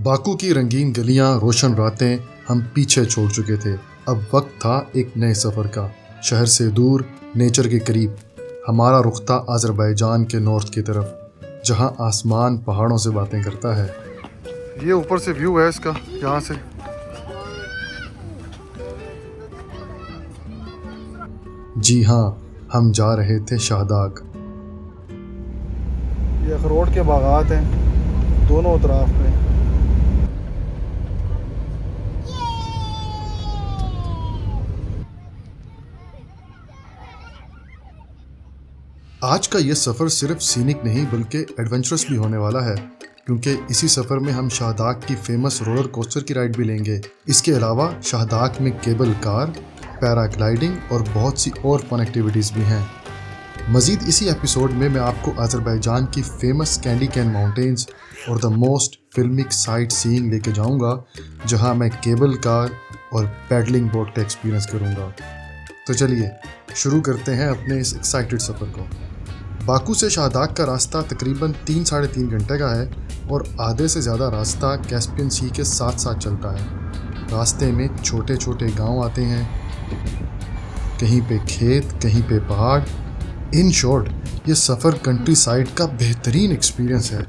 Baku की रंगीन गलियां, रोशन रातें हम पीछे छोड़ चुके थे। अब वक्त था एक नए सफ़र का। शहर से दूर, नेचर के करीब। हमारा रुख था अज़रबैजान के नॉर्थ की तरफ, जहां आसमान पहाड़ों से बातें करता है। ये ऊपर से व्यू है इसका, यहाँ से। जी हाँ, हम जा रहे थे शाहदाग। ये अखरोट के बागात हैं दोनों तरफ में। आज का ये सफ़र सिर्फ सीनिक नहीं बल्कि एडवेंचरस भी होने वाला है, क्योंकि इसी सफ़र में हम शाहदाग की फेमस रोलर कोस्टर की राइड भी लेंगे। इसके अलावा शाहदाग में केबल कार, पैराग्लाइडिंग और बहुत सी और फन एक्टिविटीज़ भी हैं। मज़ीद इसी एपिसोड में मैं आपको अज़रबैजान की फेमस कैंडी कैन माउंटेन्स और द मोस्ट फिल्मिक साइट सीइंग लेके जाऊंगा, जहां मैं केबल कार और पैडलिंग बोट का एक्सपीरियंस करूंगा। तो चलिए शुरू करते हैं अपने इस एक्साइटेड सफ़र को। बाकू से शाहदाग का रास्ता तकरीबन 3 साढ़े 3 घंटे का है और आधे से ज़्यादा रास्ता कैस्पियन सी के साथ साथ चलता है। रास्ते में छोटे छोटे गांव आते हैं, कहीं पे खेत, कहीं पे पहाड़। इन शॉर्ट, ये सफ़र कंट्री साइड का बेहतरीन एक्सपीरियंस है।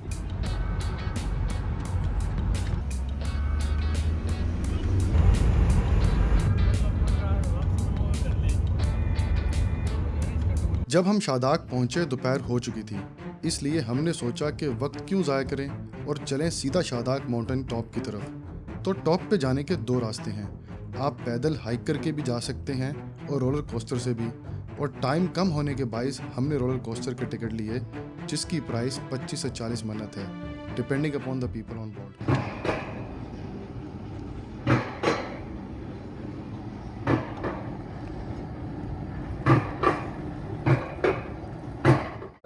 जब हम शाहदाग पहुंचे दोपहर हो चुकी थी, इसलिए हमने सोचा कि वक्त क्यों ज़ाया करें और चलें सीधा शाहदाग माउंटेन टॉप की तरफ। तो टॉप पे जाने के 2 रास्ते हैं। आप पैदल हाइक करके भी जा सकते हैं और रोलर कोस्टर से भी। और टाइम कम होने के बाइस हमने रोलर कोस्टर के टिकट लिए, जिसकी प्राइस 25 से 40 मन्नत है, depending upon the people on board.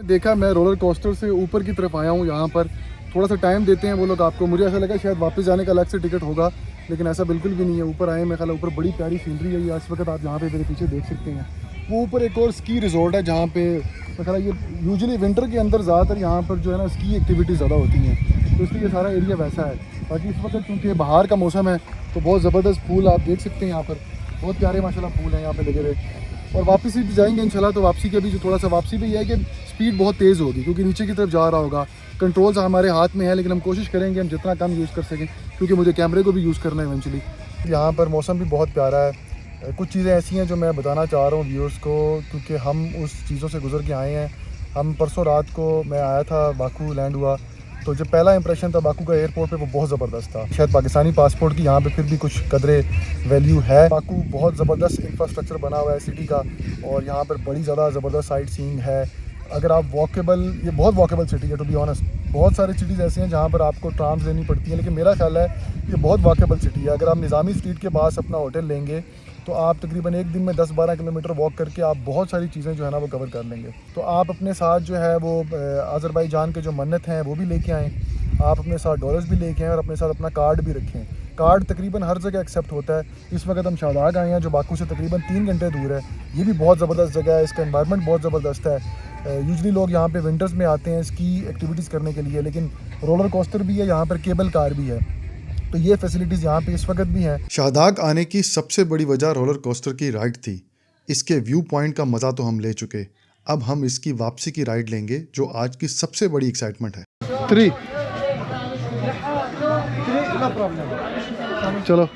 देखा, मैं रोलर कोस्टर से ऊपर की तरफ आया हूँ। यहाँ पर थोड़ा सा टाइम देते हैं वो लोग आपको। मुझे ऐसा लगा शायद वापस जाने का अलग से टिकट होगा, लेकिन ऐसा बिल्कुल भी नहीं है। ऊपर आए, मैं ख्याल ऊपर बड़ी प्यारी सीनरी है। इस वक्त आप यहाँ पे मेरे पीछे देख सकते हैं। वो ऊपर एक और स्की रिजॉर्ट है, जहाँ पे मैं ख्याल ये यूजुअली विंटर के अंदर ज़्यादातर यहाँ पर जो है ना स्की एक्टिविटीज़ ज़्यादा होती हैं, तो इसलिए ये सारा एरिया वैसा है। बाकी इस वक्त क्योंकि बाहर का मौसम है तो बहुत ज़बरदस्त फूल आप देख सकते हैं। यहाँ पर बहुत प्यारे माशाल्लाह फूल हैं यहाँ पे लगे हुए। और वापस भी जाएंगे इंशाल्लाह, तो वापसी के भी जो थोड़ा सा वापसी भी है कि स्पीड बहुत तेज़ होगी, क्योंकि नीचे की तरफ जा रहा होगा। कंट्रोल्स हमारे हाथ में है, लेकिन हम कोशिश करेंगे हम जितना कम यूज़ कर सकें, क्योंकि मुझे कैमरे को भी यूज़ करना है इवेंचुअली। यहाँ पर मौसम भी बहुत प्यारा है। कुछ चीज़ें ऐसी हैं जो मैं बताना चाह रहा हूँ व्यूअर्स को, क्योंकि हम उस चीज़ों से गुजर के आए हैं। हम परसों रात को मैं आया था, बाकू लैंड हुआ, तो जो पहला इंप्रेशन था बाकू का एयरपोर्ट पे वो बहुत ज़बरदस्त था। शायद पाकिस्तानी पासपोर्ट की यहाँ पे फिर भी कुछ कदरे वैल्यू है। बाकू बहुत ज़बरदस्त इंफ्रास्ट्रक्चर बना हुआ है सिटी का, और यहाँ पर बड़ी ज़्यादा ज़बरदस्त साइट सीइंग है। अगर आप वॉकेबल, ये बहुत वॉकेबल सिटी है टू बी ऑनेस्ट। बहुत सारी सिटीज़ ऐसी हैं जहाँ पर आपको ट्राम्स लेनी पड़ती है, लेकिन मेरा ख्याल है ये बहुत वॉकेबल सिटी है। अगर आप निज़ामी स्ट्रीट के पास अपना होटल लेंगे तो आप तकरीबन एक दिन में 10-12 किलोमीटर वॉक करके आप बहुत सारी चीज़ें जो है ना वो कवर कर लेंगे। तो आप अपने साथ जो है वो अज़रबैजान के जो मन्नत हैं वो भी लेके आएँ। आप अपने साथ डॉलर्स भी लेके आएँ और अपने साथ अपना कार्ड भी रखें। कार्ड तकरीबन हर जगह एक्सेप्ट होता है। इस वक्त हम शाहदाग आए हैं, जो बाकू से तकरीबन 3 घंटे दूर है। ये भी बहुत ज़बरदस्त जगह है, इसका एनवायरनमेंट बहुत ज़बरदस्त है। यूजुअली लोग यहाँ पे विंटर्स में आते हैं स्की एक्टिविटीज़ करने के लिए, लेकिन रोलर कोस्टर भी है यहाँ पर, केबल कार भी है, तो ये फैसिलिटीज़ यहाँ पे इस वक्त भी हैं। शाहदाग आने की सबसे बड़ी वजह रोलर कोस्टर की राइड थी। इसके व्यू पॉइंट का मज़ा तो हम ले चुके, अब हम इसकी वापसी की राइड लेंगे, जो आज की सबसे बड़ी एक्साइटमेंट है। 3 चलो।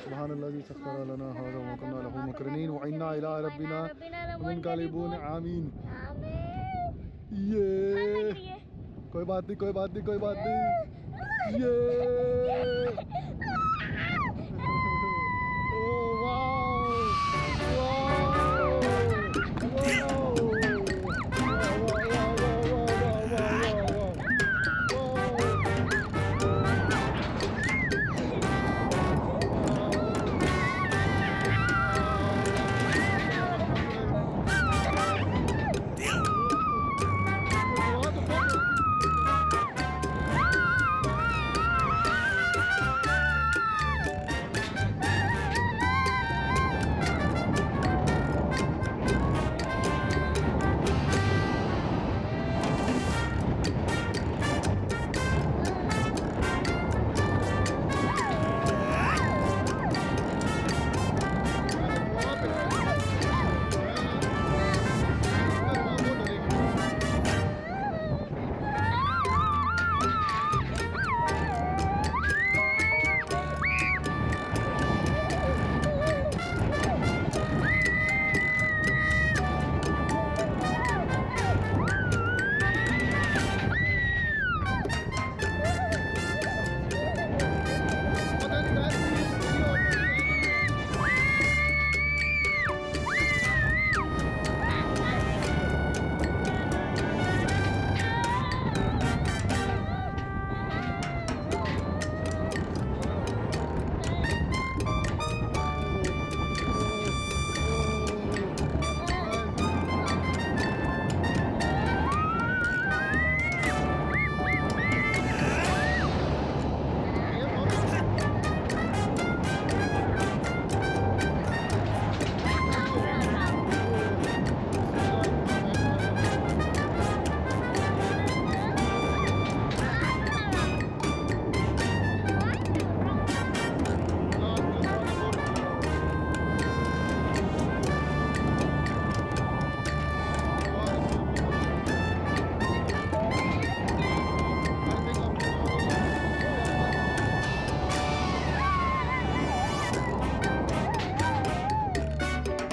सुब्हानल्लाज़ी सख्खर लना हाज़ा व मा कुन्ना लहू मुक़रिनीन व इन्ना इला रब्बिना मुनक़लिबून। आमीन। ये कोई बात नहीं, कोई बात नहीं, कोई बात नहीं। ये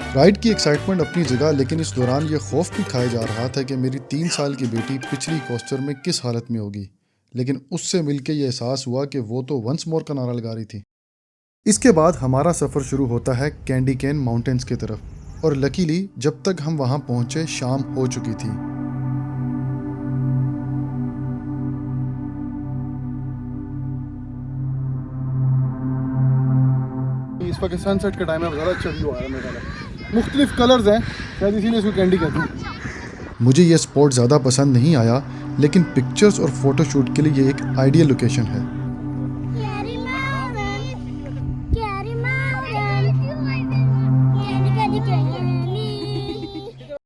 राइड की एक्साइटमेंट अपनी जगह, लेकिन इस दौरान ये खौफ भी खाया जा रहा था कि मेरी 3 साल की बेटी पिछली कोस्टर में किस हालत में होगी। लेकिन उससे मिलके ये एहसास हुआ कि वो तो वंस मोर का नारा लगा रही थी। इसके बाद हमारा सफ़र शुरू होता है कैंडी कैन माउंटेन्स की तरफ, और लकीली जब तक हम वहाँ पहुँचे शाम हो चुकी थी। इस वक्त सनसेट का टाइम है, ज़्यादा अच्छा व्यू आ रहा है मेरे ख्याल। मुख्तलिफ कलर्स हैं, शायद इसीलिए इसको कैंडी कहते हैं। मुझे ये स्पॉट ज़्यादा पसंद नहीं आया, लेकिन पिक्चर्स और फ़ोटोशूट के लिए ये एक आइडियल लोकेशन है।